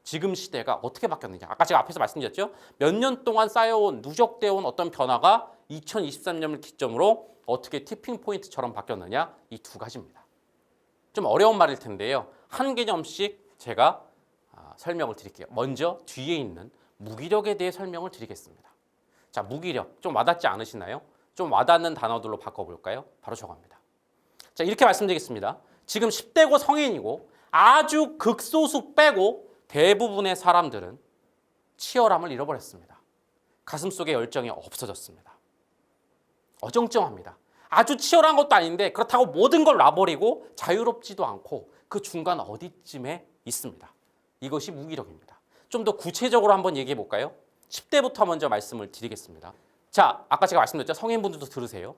지금 시대가 어떻게 바뀌었느냐. 아까 제가 앞에서 말씀드렸죠. 몇 년 동안 쌓여온 누적되어 온 어떤 변화가 2023년을 기점으로 어떻게 티핑 포인트처럼 바뀌었느냐. 이 두 가지입니다. 좀 어려운 말일 텐데요. 한 개념씩 제가 설명을 드릴게요. 먼저 뒤에 있는 무기력에 대해 설명을 드리겠습니다. 자, 무기력 좀 와닿지 않으시나요? 좀 와닿는 단어들로 바꿔볼까요? 바로 저겁니다. 자, 이렇게 말씀드리겠습니다. 지금 10대고 성인이고 아주 극소수 빼고 대부분의 사람들은 치열함을 잃어버렸습니다. 가슴속에 열정이 없어졌습니다. 어정쩡합니다. 아주 치열한 것도 아닌데 그렇다고 모든 걸 놔버리고 자유롭지도 않고 그 중간 어디쯤에 있습니다. 이것이 무기력입니다. 좀 더 구체적으로 한번 얘기해 볼까요? 10대부터 먼저 말씀을 드리겠습니다. 자, 아까 제가 말씀드렸죠. 성인분들도 들으세요.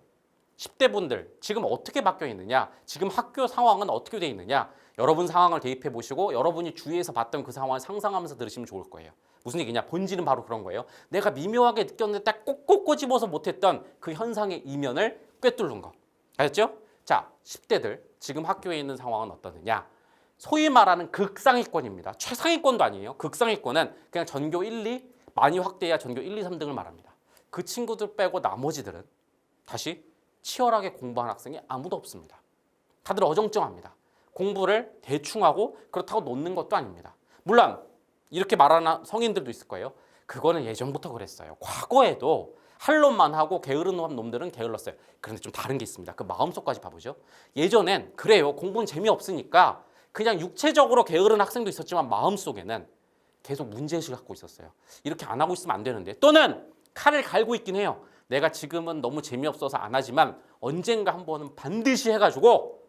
10대 분들 지금 어떻게 바뀌어 있느냐, 지금 학교 상황은 어떻게 돼 있느냐, 여러분 상황을 대입해 보시고 여러분이 주위에서 봤던 그 상황을 상상하면서 들으시면 좋을 거예요. 무슨 얘기냐? 본질은 바로 그런 거예요. 내가 미묘하게 느꼈는데 딱 꼭꼭 꼬집어서 못했던 그 현상의 이면을 꿰뚫는 거. 알겠죠? 자, 10대들 지금 학교에 있는 상황은 어떠느냐? 소위 말하는 극상위권입니다. 최상위권도 아니에요. 극상위권은 그냥 전교 1, 2 많이 확대해야 전교 1, 2, 3등을 말합니다. 그 친구들 빼고 나머지들은 다시 치열하게 공부한 학생이 아무도 없습니다. 다들 어정쩡합니다. 공부를 대충 하고 그렇다고 놓는 것도 아닙니다. 물론 이렇게 말하는 성인들도 있을 거예요. 그거는 예전부터 그랬어요. 과거에도 할 놈만 하고 게으른 놈들은 게을렀어요. 그런데 좀 다른 게 있습니다. 그 마음속까지 봐보죠. 예전엔 그래요. 공부는 재미없으니까 그냥 육체적으로 게으른 학생도 있었지만 마음속에는 계속 문제의식을 갖고 있었어요. 이렇게 안 하고 있으면 안 되는데, 또는 칼을 갈고 있긴 해요. 내가 지금은 너무 재미없어서 안 하지만 언젠가 한 번은 반드시 해가지고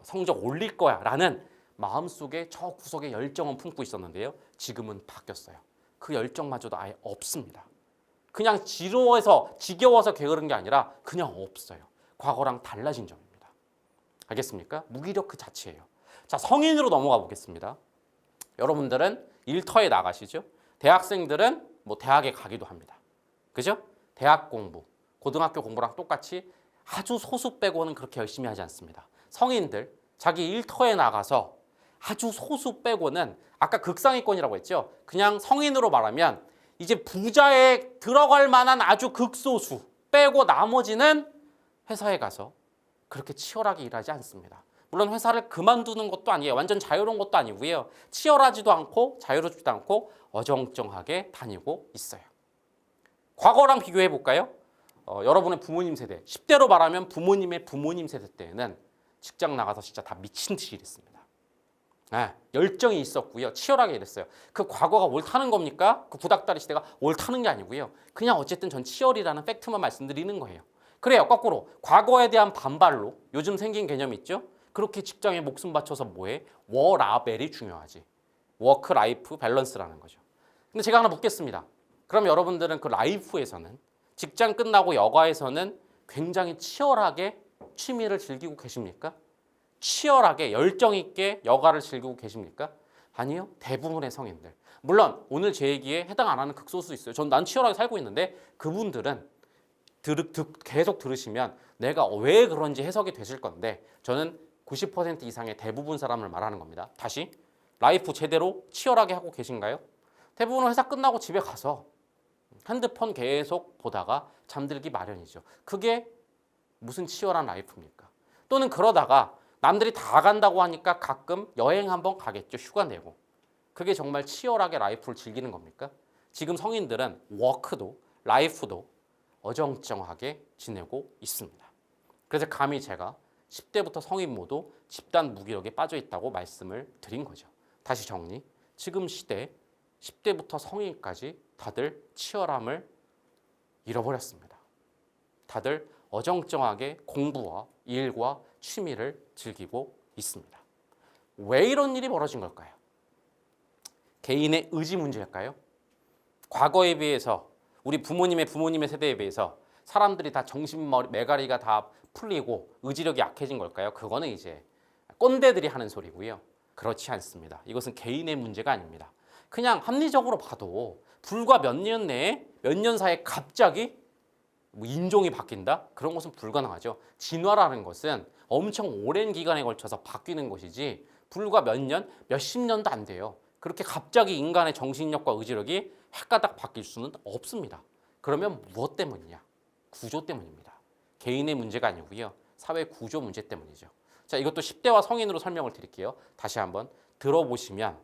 성적 올릴 거야 라는 마음속에 저 구석에 열정은 품고 있었는데요. 지금은 바뀌었어요. 그 열정마저도 아예 없습니다. 그냥 지겨워서 게으른 게 아니라 그냥 없어요. 과거랑 달라진 점입니다. 알겠습니까? 무기력 그 자체예요. 자, 성인으로 넘어가 보겠습니다. 여러분들은 일터에 나가시죠? 대학생들은 뭐 대학에 가기도 합니다. 그죠? 대학 공부, 고등학교 공부랑 똑같이 아주 소수 빼고는 그렇게 열심히 하지 않습니다. 성인들, 자기 일터에 나가서 아주 소수 빼고는 아까 극상위권이라고 했죠? 그냥 성인으로 말하면 이제 부자에 들어갈 만한 아주 극소수 빼고 나머지는 회사에 가서 그렇게 치열하게 일하지 않습니다. 물론 회사를 그만두는 것도 아니에요. 완전 자유로운 것도 아니고요. 치열하지도 않고 자유롭지도 않고 어정쩡하게 다니고 있어요. 과거랑 비교해 볼까요? 여러분의 부모님 세대, 10대로 말하면 부모님의 부모님 세대 때에는 직장 나가서 진짜 다 미친 듯이 일했습니다. 네, 열정이 있었고요. 치열하게 일했어요. 그 과거가 옳다는 겁니까? 그 구닥다리 시대가 옳다는 게 아니고요. 그냥 어쨌든 전 치열이라는 팩트만 말씀드리는 거예요. 그래요. 거꾸로 과거에 대한 반발로 요즘 생긴 개념이 있죠. 그렇게 직장에 목숨 바쳐서 뭐해? 워라벨이 중요하지. 워크 라이프 밸런스라는 거죠. 근데 제가 하나 묻겠습니다. 그럼 여러분들은 그 라이프에서는 직장 끝나고 여가에서는 굉장히 치열하게 취미를 즐기고 계십니까? 치열하게 열정 있게 여가를 즐기고 계십니까? 아니요. 대부분의 성인들. 물론 오늘 제 얘기에 해당 안 하는 극소수 있어요. 난 치열하게 살고 있는데 그분들은 계속 들으시면 내가 왜 그런지 해석이 되실 건데 저는 90% 이상의 대부분 사람을 말하는 겁니다. 다시 라이프 제대로 치열하게 하고 계신가요? 대부분은 회사 끝나고 집에 가서 핸드폰 계속 보다가 잠들기 마련이죠. 그게 무슨 치열한 라이프입니까? 또는 그러다가 남들이 다 간다고 하니까 가끔 여행 한번 가겠죠. 휴가 내고. 그게 정말 치열하게 라이프를 즐기는 겁니까? 지금 성인들은 워크도 라이프도 어정쩡하게 지내고 있습니다. 그래서 감히 제가 10대부터 성인 모두 집단 무기력에 빠져 있다고 말씀을 드린 거죠. 다시 정리. 지금 시대 10대부터 성인까지 다들 치열함을 잃어버렸습니다. 다들 어정쩡하게 공부와 일과 취미를 즐기고 있습니다. 왜 이런 일이 벌어진 걸까요? 개인의 의지 문제일까요? 과거에 비해서 우리 부모님의 세대에 비해서 사람들이 다 메가리가 다 풀리고 의지력이 약해진 걸까요? 그거는 이제 꼰대들이 하는 소리고요. 그렇지 않습니다. 이것은 개인의 문제가 아닙니다. 그냥 합리적으로 봐도 불과 몇 년 내에 몇 년 사이에 갑자기 인종이 바뀐다? 그런 것은 불가능하죠. 진화라는 것은 엄청 오랜 기간에 걸쳐서 바뀌는 것이지 불과 몇 년, 몇십 년도 안 돼요. 그렇게 갑자기 인간의 정신력과 의지력이 획가닥 바뀔 수는 없습니다. 그러면 무엇 때문이냐? 구조 때문입니다. 개인의 문제가 아니고요. 사회 구조 문제 때문이죠. 자, 이것도 10대와 성인으로 설명을 드릴게요. 다시 한번 들어보시면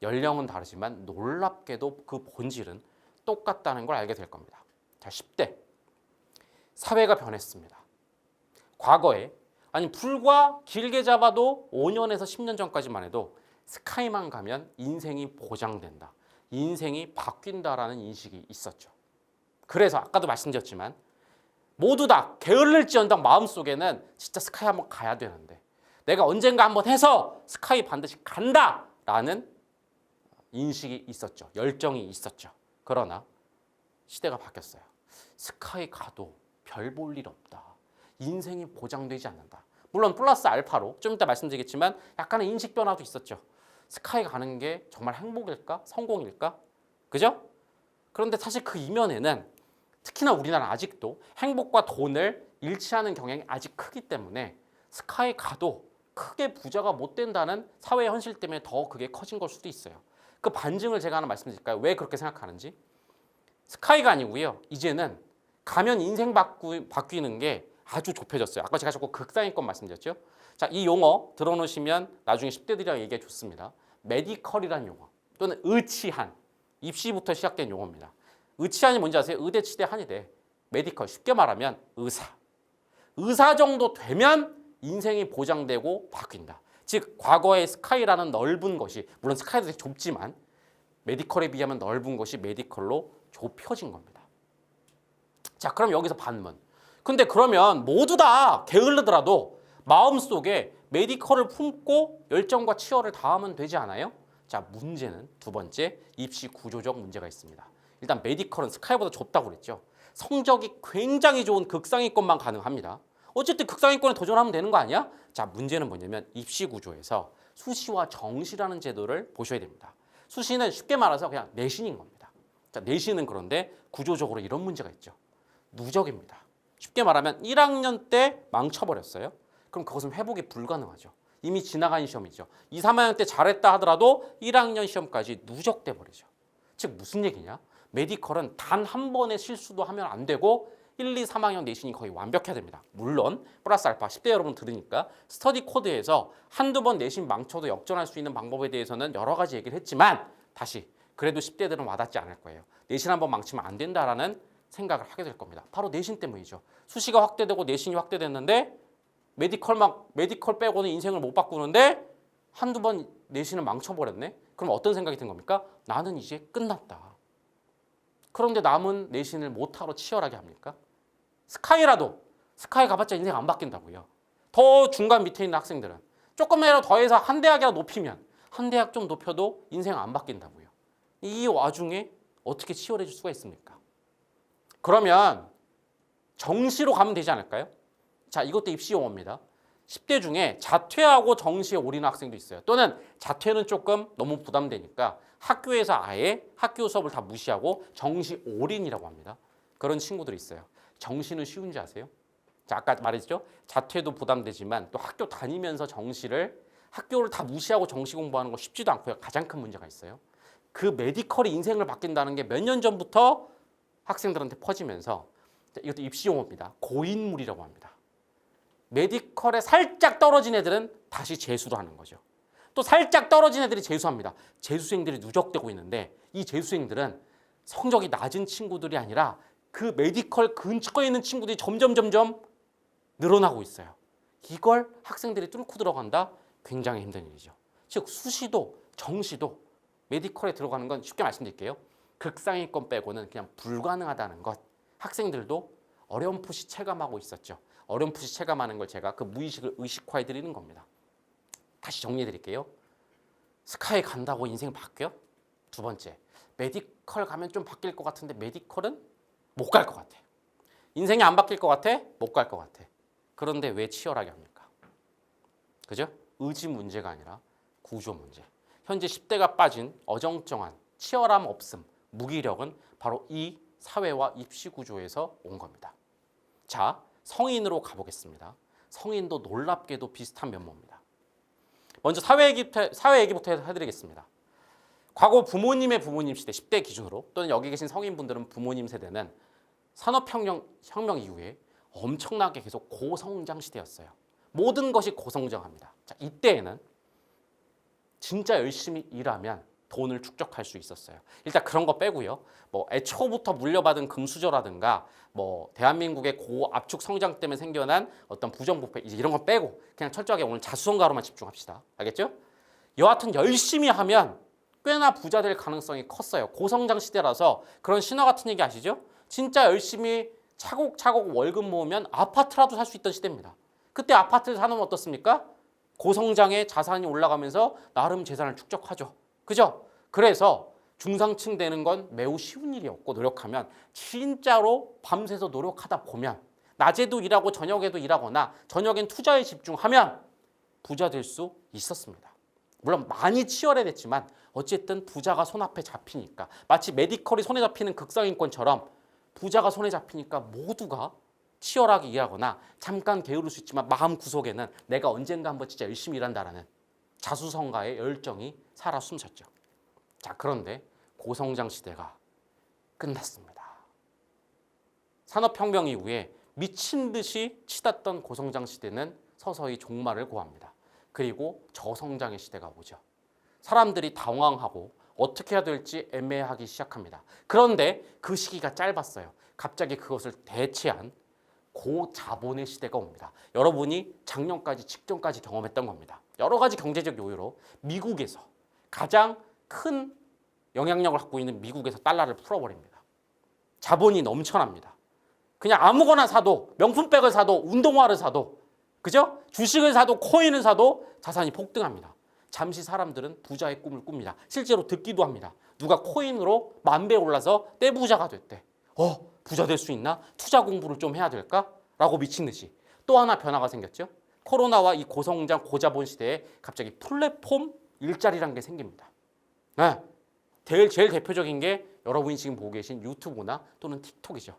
연령은 다르지만 놀랍게도 그 본질은 똑같다는 걸 알게 될 겁니다. 자, 10대. 사회가 변했습니다. 과거에 아니 불과 길게 잡아도 5년에서 10년 전까지만 해도 스카이만 가면 인생이 보장된다. 인생이 바뀐다라는 인식이 있었죠. 그래서 아까도 말씀드렸지만 모두 다 게을를지언정 마음속에는 진짜 스카이 한번 가야 되는데 내가 언젠가 한번 해서 스카이 반드시 간다라는 인식이 있었죠. 열정이 있었죠. 그러나 시대가 바뀌었어요. 스카이 가도 별 볼 일 없다. 인생이 보장되지 않는다. 물론 플러스 알파로 좀 이따 말씀드리겠지만 약간의 인식 변화도 있었죠. 스카이 가는 게 정말 행복일까? 성공일까? 그죠? 그런데 사실 그 이면에는 특히나 우리나라는 아직도 행복과 돈을 일치하는 경향이 아직 크기 때문에 스카이 가도 크게 부자가 못 된다는 사회 현실 때문에 더 그게 커진 걸 수도 있어요. 그 반증을 제가 하나 말씀드릴까요? 왜 그렇게 생각하는지? 스카이가 아니고요. 이제는 가면 인생 바뀌는 게 아주 좁혀졌어요. 아까 제가 자꾸 극상위권 말씀드렸죠. 자, 이 용어 들어놓으시면 나중에 10대들이랑 얘기해 줬습니다. 메디컬이라는 용어 또는 의치한, 입시부터 시작된 용어입니다. 의치한이 뭔지 아세요? 의대, 치대, 한의대. 메디컬, 쉽게 말하면 의사. 의사 정도 되면 인생이 보장되고 바뀐다. 즉 과거의 스카이라는 넓은 것이 물론 스카이도 되게 좁지만 메디컬에 비하면 넓은 것이 메디컬로 좁혀진 겁니다. 자, 그럼 여기서 반문. 근데 그러면 모두 다 게을르더라도 마음속에 메디컬을 품고 열정과 치열을 다하면 되지 않아요? 자, 문제는 두 번째, 입시 구조적 문제가 있습니다. 일단 메디컬은 스카이보다 좁다고 그랬죠. 성적이 굉장히 좋은 극상위권만 가능합니다. 어쨌든 극상위권에 도전하면 되는 거 아니야? 자, 문제는 뭐냐면 입시 구조에서 수시와 정시라는 제도를 보셔야 됩니다. 수시는 쉽게 말해서 그냥 내신인 겁니다. 자, 내신은 그런데 구조적으로 이런 문제가 있죠. 누적입니다. 쉽게 말하면 1학년 때 망쳐버렸어요. 그럼 그것은 회복이 불가능하죠. 이미 지나간 시험이죠. 2, 3학년 때 잘했다 하더라도 1학년 시험까지 누적돼 버리죠. 즉 무슨 얘기냐? 메디컬은 단 한 번의 실수도 하면 안 되고 1, 2, 3학년 내신이 거의 완벽해야 됩니다. 물론 플러스 알파 10대 여러분 들으니까 스터디 코드에서 한두 번 내신 망쳐도 역전할 수 있는 방법에 대해서는 여러 가지 얘기를 했지만 다시 그래도 10대들은 와닿지 않을 거예요. 내신 한번 망치면 안 된다라는 생각을 하게 될 겁니다. 바로 내신 때문이죠. 수시가 확대되고 내신이 확대됐는데 메디컬 빼고는 인생을 못 바꾸는데 한두 번 내신을 망쳐버렸네? 그럼 어떤 생각이 든 겁니까? 나는 이제 끝났다. 그런데 남은 내신을 못하러 치열하게 합니까? 스카이 가봤자 인생 안 바뀐다고요. 더 중간 밑에 있는 학생들은 조금이라도 더해서 한 대학이라도 높이면 한 대학 좀 높여도 인생 안 바뀐다고요. 이 와중에 어떻게 치열해질 수가 있습니까? 그러면 정시로 가면 되지 않을까요? 자, 이것도 입시 용어입니다. 10대 중에 자퇴하고 정시에 올인한 학생도 있어요. 또는 자퇴는 조금 너무 부담되니까 학교에서 아예 학교 수업을 다 무시하고 정시 올인이라고 합니다. 그런 친구들이 있어요. 정시는 쉬운지 아세요? 자, 아까 말했죠? 자퇴도 부담되지만 또 학교 다니면서 학교를 다 무시하고 정시 공부하는 거 쉽지도 않고요. 가장 큰 문제가 있어요. 그 메디컬이 인생을 바뀐다는 게 몇 년 전부터 학생들한테 퍼지면서 이것도 입시 용어입니다. 고인물이라고 합니다. 메디컬에 살짝 떨어진 애들은 다시 재수를 하는 거죠. 또 살짝 떨어진 애들이 재수합니다. 재수생들이 누적되고 있는데 이 재수생들은 성적이 낮은 친구들이 아니라 그 메디컬 근처에 있는 친구들이 점점 늘어나고 있어요. 이걸 학생들이 뚫고 들어간다? 굉장히 힘든 일이죠. 즉 수시도 정시도 메디컬에 들어가는 건 쉽게 말씀드릴게요. 극상위권 빼고는 그냥 불가능하다는 것. 학생들도 어렴풋이 체감하고 있었죠. 어렴풋이 체감하는 걸 제가 그 무의식을 의식화해 드리는 겁니다. 다시 정리해 드릴게요. 스카이 간다고 인생 바뀌어? 두 번째, 메디컬 가면 좀 바뀔 것 같은데 메디컬은 못 갈 것 같아. 인생이 안 바뀔 것 같아? 못 갈 것 같아. 그런데 왜 치열하게 합니까? 그죠? 의지 문제가 아니라 구조 문제. 현재 10대가 빠진 어정쩡한 치열함 없음, 무기력은 바로 이 사회와 입시 구조에서 온 겁니다. 자, 성인으로 가보겠습니다. 성인도 놀랍게도 비슷한 면모입니다. 먼저 사회 얘기부터 해드리겠습니다. 과거 부모님의 부모님 시대 10대 기준으로 또는 여기 계신 성인분들은 부모님 세대는 산업혁명 이후에 엄청나게 계속 고성장 시대였어요. 모든 것이 고성장합니다. 자, 이때에는 진짜 열심히 일하면 돈을 축적할 수 있었어요. 일단 그런 거 빼고요. 뭐 애초부터 물려받은 금수저라든가 뭐 대한민국의 고압축 성장 때문에 생겨난 어떤 부정부패 이제 이런 거 빼고 그냥 철저하게 오늘 자수성가로만 집중합시다. 알겠죠? 여하튼 열심히 하면 꽤나 부자 될 가능성이 컸어요. 고성장 시대라서 그런 신화 같은 얘기 아시죠? 진짜 열심히 차곡차곡 월급 모으면 아파트라도 살 수 있던 시대입니다. 그때 아파트를 사놓으면 어떻습니까? 고성장의 자산이 올라가면서 나름 재산을 축적하죠. 그죠? 그래서 중상층 되는 건 매우 쉬운 일이었고 노력하면 진짜로 밤새서 노력하다 보면 낮에도 일하고 저녁에도 일하거나 저녁엔 투자에 집중하면 부자 될 수 있었습니다. 물론 많이 치열해졌지만 어쨌든 부자가 손앞에 잡히니까 마치 메디컬이 손에 잡히는 극상인권처럼 부자가 손에 잡히니까 모두가 치열하게 일하거나 잠깐 게으를 수 있지만 마음 구석에는 내가 언젠가 한번 진짜 열심히 일한다라는 자수성가의 열정이 살아 숨쉬었죠. 자, 그런데 고성장 시대가 끝났습니다. 산업혁명 이후에 미친 듯이 치닫던 고성장 시대는 서서히 종말을 고합니다. 그리고 저성장의 시대가 오죠. 사람들이 당황하고 어떻게 해야 될지 애매하기 시작합니다. 그런데 그 시기가 짧았어요. 갑자기 그것을 대체한 고자본의 시대가 옵니다. 여러분이 작년까지 직전까지 경험했던 겁니다. 여러 가지 경제적 요인으로 미국에서 가장 큰 영향력을 갖고 있는 미국에서 달러를 풀어버립니다. 자본이 넘쳐납니다. 그냥 아무거나 사도 명품백을 사도 운동화를 사도 그죠? 주식을 사도 코인을 사도 자산이 폭등합니다. 잠시 사람들은 부자의 꿈을 꿉니다. 실제로 듣기도 합니다. 누가 코인으로 10,000배 올라서 떼부자가 됐대. 부자 될 수 있나? 투자 공부를 좀 해야 될까? 라고 미친 듯이. 또 하나 변화가 생겼죠. 코로나와 이 고성장 고자본 시대에 갑자기 플랫폼 일자리라는 게 생깁니다. 네. 제일 대표적인 게 여러분이 지금 보고 계신 유튜브나 또는 틱톡이죠.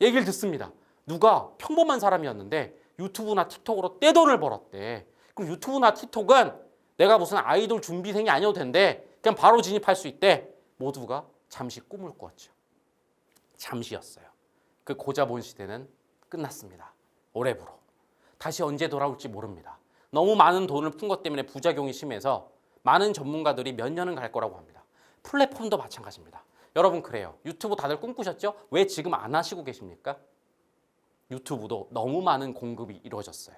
얘기를 듣습니다. 누가 평범한 사람이었는데 유튜브나 틱톡으로 떼돈을 벌었대. 그럼 유튜브나 틱톡은 내가 무슨 아이돌 준비생이 아니어도 된대. 그냥 바로 진입할 수 있대. 모두가 잠시 꿈을 꾸었죠. 잠시였어요. 그 고자본 시대는 끝났습니다. 올해부로. 다시 언제 돌아올지 모릅니다. 너무 많은 돈을 푼 것 때문에 부작용이 심해서 많은 전문가들이 몇 년은 갈 거라고 합니다. 플랫폼도 마찬가지입니다. 여러분 그래요. 유튜브 다들 꿈꾸셨죠? 왜 지금 안 하시고 계십니까? 유튜브도 너무 많은 공급이 이루어졌어요.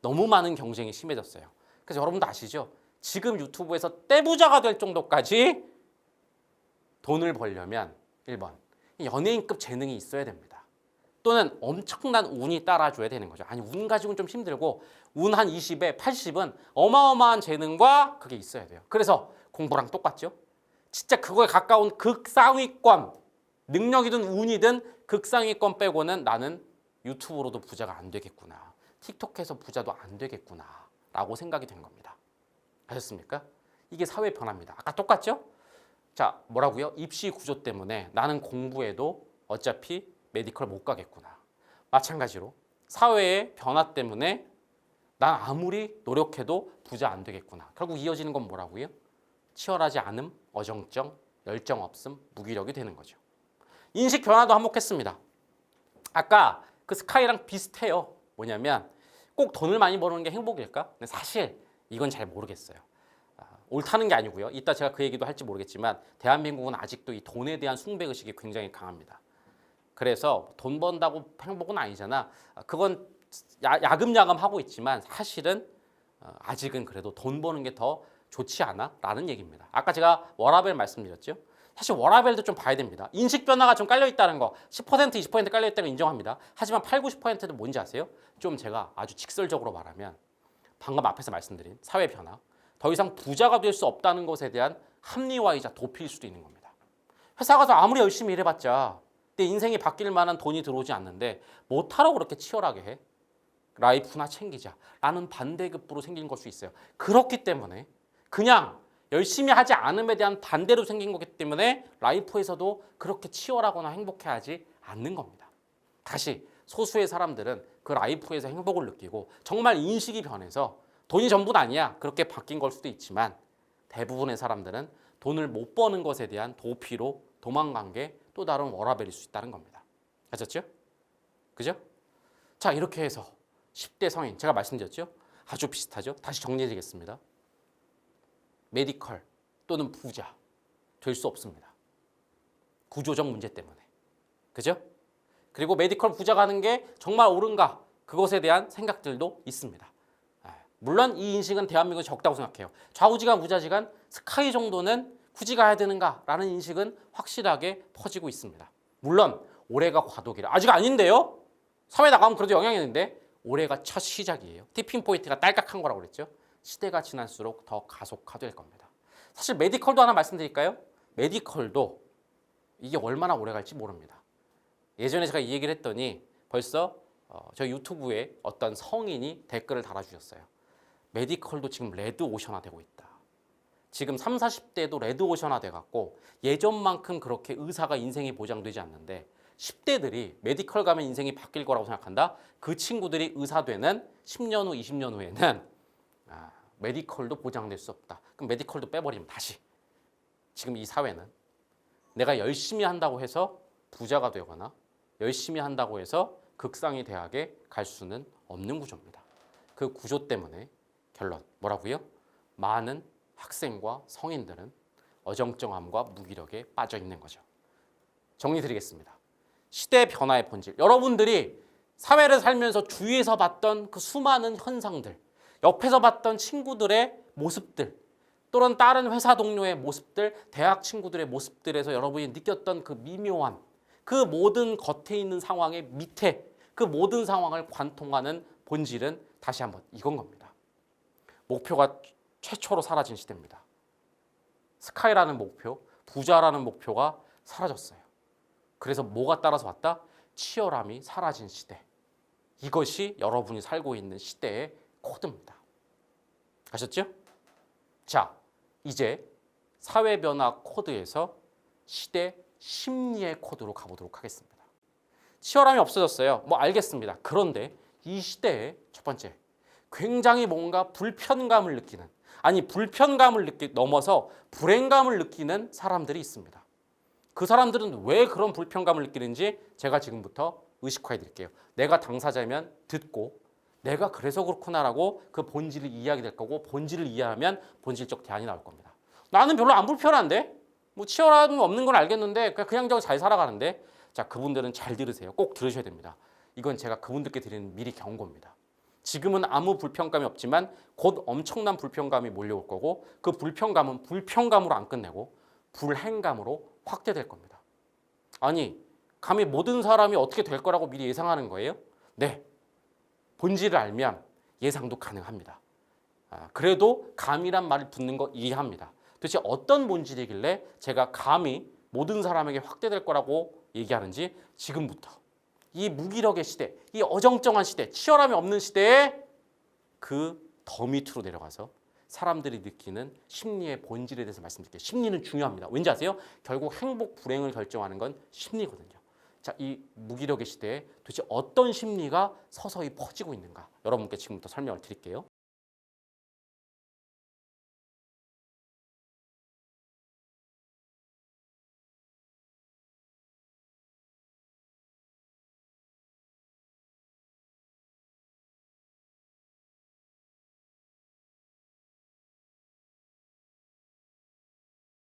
너무 많은 경쟁이 심해졌어요. 그래서 여러분도 아시죠? 지금 유튜브에서 떼부자가 될 정도까지 돈을 벌려면 1번 연예인급 재능이 있어야 됩니다. 또는 엄청난 운이 따라줘야 되는 거죠. 아니 운 가지고는 좀 힘들고 운 한 20에 80은 어마어마한 재능과 그게 있어야 돼요. 그래서 공부랑 똑같죠. 진짜 그거에 가까운 극상위권 능력이든 운이든 극상위권 빼고는 나는 유튜브로도 부자가 안 되겠구나. 틱톡해서 부자도 안 되겠구나 라고 생각이 된 겁니다. 아셨습니까? 이게 사회 변화입니다. 아까 똑같죠? 자, 뭐라고요? 입시 구조 때문에 나는 공부해도 어차피 메디컬 못 가겠구나. 마찬가지로 사회의 변화 때문에 난 아무리 노력해도 부자 안 되겠구나. 결국 이어지는 건 뭐라고요? 치열하지 않음, 어정쩡, 열정 없음, 무기력이 되는 거죠. 인식 변화도 한몫했습니다. 아까 그 스카이랑 비슷해요. 뭐냐면 꼭 돈을 많이 버는 게 행복일까? 근데 사실 이건 잘 모르겠어요. 옳다는 게 아니고요. 이따 제가 그 얘기도 할지 모르겠지만 대한민국은 아직도 이 돈에 대한 숭배의식이 굉장히 강합니다. 그래서 돈 번다고 행복은 아니잖아. 그건 야금야금 하고 있지만 사실은 아직은 그래도 돈 버는 게 더 좋지 않아? 라는 얘기입니다. 아까 제가 워라밸 말씀드렸죠. 사실 워라밸도 좀 봐야 됩니다. 인식 변화가 좀 깔려 있다는 거 10% 20% 깔려 있다는 거 인정합니다. 하지만 8, 90%는 뭔지 아세요? 좀 제가 아주 직설적으로 말하면 방금 앞에서 말씀드린 사회 변화 더 이상 부자가 될 수 없다는 것에 대한 합리화이자 도피일 수도 있는 겁니다. 회사 가서 아무리 열심히 일해봤자 내 인생이 바뀔 만한 돈이 들어오지 않는데 못하라고 그렇게 치열하게 해? 라이프나 챙기자 라는 반대급부로 생긴 걸 수 있어요. 그렇기 때문에 그냥 열심히 하지 않음에 대한 반대로 생긴 거기 때문에 라이프에서도 그렇게 치열하거나 행복해하지 않는 겁니다. 다시 소수의 사람들은 그 라이프에서 행복을 느끼고 정말 인식이 변해서 돈이 전부는 아니야 그렇게 바뀐 걸 수도 있지만 대부분의 사람들은 돈을 못 버는 것에 대한 도피로 도망간 게 또 다른 워라밸일 수 있다는 겁니다. 아셨죠? 그죠? 자, 이렇게 해서 10대 성인, 제가 말씀드렸죠? 아주 비슷하죠? 다시 정리해드리겠습니다. 메디컬 또는 부자 될 수 없습니다. 구조적 문제 때문에. 그죠? 그리고 메디컬 부자 가는 게 정말 옳은가? 그것에 대한 생각들도 있습니다. 물론 이 인식은 대한민국에 적다고 생각해요. 좌우지간 우자지간 스카이 정도는 굳이 가야 되는가라는 인식은 확실하게 퍼지고 있습니다. 물론 올해가 과도기라. 아직 아닌데요. 사회 나가면 그래도 영향이 있는데 올해가 첫 시작이에요. 티핑 포인트가 딸깍한 거라고 그랬죠. 시대가 지날수록 더 가속화될 겁니다. 사실 메디컬도 하나 말씀드릴까요? 메디컬도 이게 얼마나 오래 갈지 모릅니다. 예전에 제가 이 얘기를 했더니 벌써 저희 유튜브에 어떤 성인이 댓글을 달아주셨어요. 메디컬도 지금 레드오션화 되고 있다. 지금 30, 40대도 레드오션화 돼갖고 예전만큼 그렇게 의사가 인생이 보장되지 않는데 10대들이 메디컬 가면 인생이 바뀔 거라고 생각한다. 그 친구들이 의사 되는 10년 후, 20년 후에는 메디컬도 보장될 수 없다. 그럼 메디컬도 빼버리면 다시. 지금 이 사회는 내가 열심히 한다고 해서 부자가 되거나 열심히 한다고 해서 극상위 대학에 갈 수는 없는 구조입니다. 그 구조 때문에 결론 뭐라고요? 많은 학생과 성인들은 어정쩡함과 무기력에 빠져 있는 거죠. 정리드리겠습니다. 시대 변화의 본질. 여러분들이 사회를 살면서 주위에서 봤던 그 수많은 현상들, 옆에서 봤던 친구들의 모습들, 또는 다른 회사 동료의 모습들, 대학 친구들의 모습들에서 여러분이 느꼈던 그 미묘한 그 모든 겉에 있는 상황의 밑에 그 모든 상황을 관통하는 본질은 다시 한번 이건 겁니다. 목표가 최초로 사라진 시대입니다. 스카이라는 목표, 부자라는 목표가 사라졌어요. 그래서 뭐가 따라서 왔다? 치열함이 사라진 시대. 이것이 여러분이 살고 있는 시대의 코드입니다. 아셨죠? 자, 이제 사회변화 코드에서 시대 심리의 코드로 가보도록 하겠습니다. 치열함이 없어졌어요. 뭐 알겠습니다. 그런데 이 시대의 첫 번째, 굉장히 뭔가 불편감을 느끼는, 아니 불편감을 넘어서 불행감을 느끼는 사람들이 있습니다. 그 사람들은 왜 그런 불편감을 느끼는지 제가 지금부터 의식화해 드릴게요. 내가 당사자면 듣고 내가 그래서 그렇구나라고 그 본질을 이해하게 될 거고, 본질을 이해하면 본질적 대안이 나올 겁니다. 나는 별로 안 불편한데, 뭐 치열함이 없는 건 알겠는데 그냥 잘 살아가는데. 자, 그분들은 잘 들으세요. 꼭 들으셔야 됩니다. 이건 제가 그분들께 드리는 미리 경고입니다. 지금은 아무 불편감이 없지만 곧 엄청난 불편감이 몰려올 거고, 그 불편감은 불편감으로 안 끝내고 불행감으로 확대될 겁니다. 아니, 감히 모든 사람이 어떻게 될 거라고 미리 예상하는 거예요? 네, 본질을 알면 예상도 가능합니다. 그래도 감이란 말을 붙는 거 이해합니다. 도대체 어떤 본질이길래 제가 감히 모든 사람에게 확대될 거라고 얘기하는지 지금부터 이 무기력의 시대, 이 어정쩡한 시대, 치열함이 없는 시대에 그 더 밑으로 내려가서 사람들이 느끼는 심리의 본질에 대해서 말씀드릴게요. 심리는 중요합니다. 왠지 아세요? 결국 행복, 불행을 결정하는 건 심리거든요. 자, 이 무기력의 시대에 도대체 어떤 심리가 서서히 퍼지고 있는가? 여러분께 지금부터 설명을 드릴게요.